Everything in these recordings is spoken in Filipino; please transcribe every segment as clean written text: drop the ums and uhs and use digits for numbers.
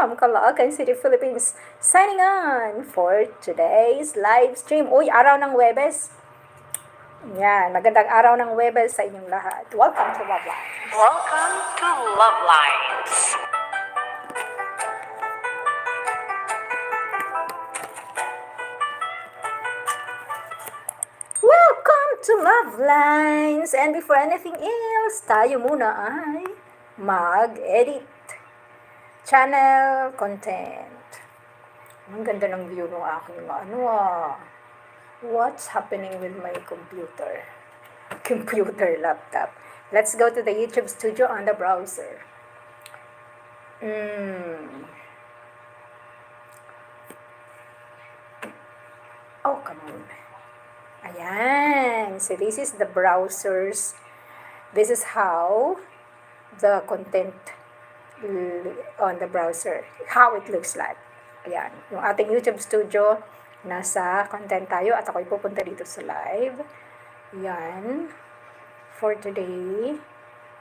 from Caloocan City, Philippines, signing on for today's live stream. Uy, araw ng Webes. Yan, magandang araw ng Webes sa inyong lahat. Welcome to Luvlines. Welcome to Luvlines. Welcome to Luvlines. And before anything else, tayo muna ay mag-edit. Channel content. Ang ganda ng view ng aking What's happening with my computer laptop? Let's go to the YouTube studio on the browser. Oh, come on. Ayan. So this is the browsers. This is how the content on the browser, how it looks like. Ayan, yung ating YouTube studio, nasa content tayo at ako'y pupunta dito sa live. Ayan, for today.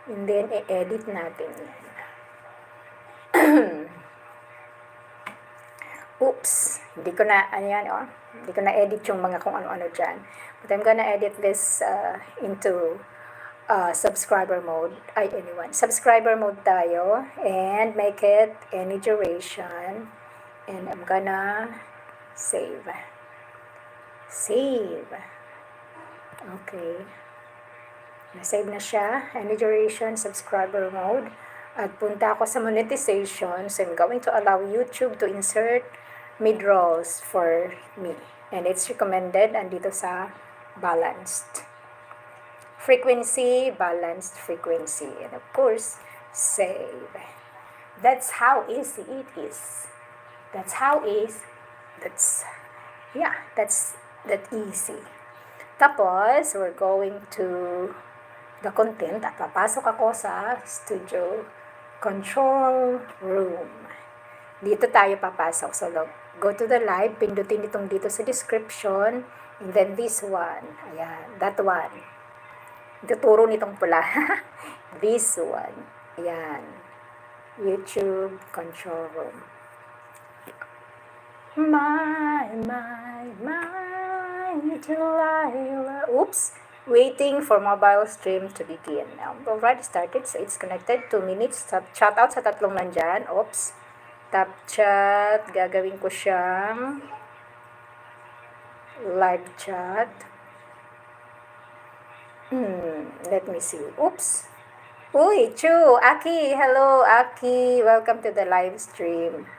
And then, i-edit natin yan. Oops, hindi ko na edit yung mga kung ano-ano dyan. But I'm gonna edit this into subscriber mode. Subscriber mode tayo and make it any duration. And I'm gonna save. Okay. Na-save na siya. Any duration, subscriber mode. At punta ako sa monetization. So I'm going to allow YouTube to insert mid-rolls for me. And it's recommended andito sa balanced frequency, balanced frequency, and of course, save. That's how easy it is. That's that easy. Tapos, we're going to the content at papasok ako sa studio control room. Dito tayo papasok. So, go to the live, pindutin itong dito sa description, and then this one. Ayan, that one. Tuturo nitong pula. This one. Ayan. YouTube control room. My, Delilah. Oops. Waiting for mobile stream to begin. Now, already started. So, it's connected. 2 minutes. Chat out sa tatlong nandyan. Oops. Tap chat. Gagawin ko siyang live chat. Let me see. Oops. Uy, Chu, Aki. Hello, Aki. Welcome to the live stream.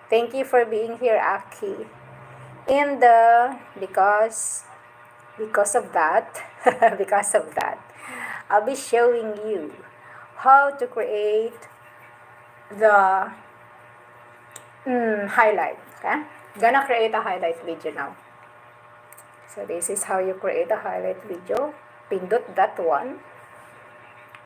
Thank you for being here, Aki. And because of that, I'll be showing you how to create the highlight. Okay? Gonna create a highlight video now. So this is how you create a highlight video. Pindot that one.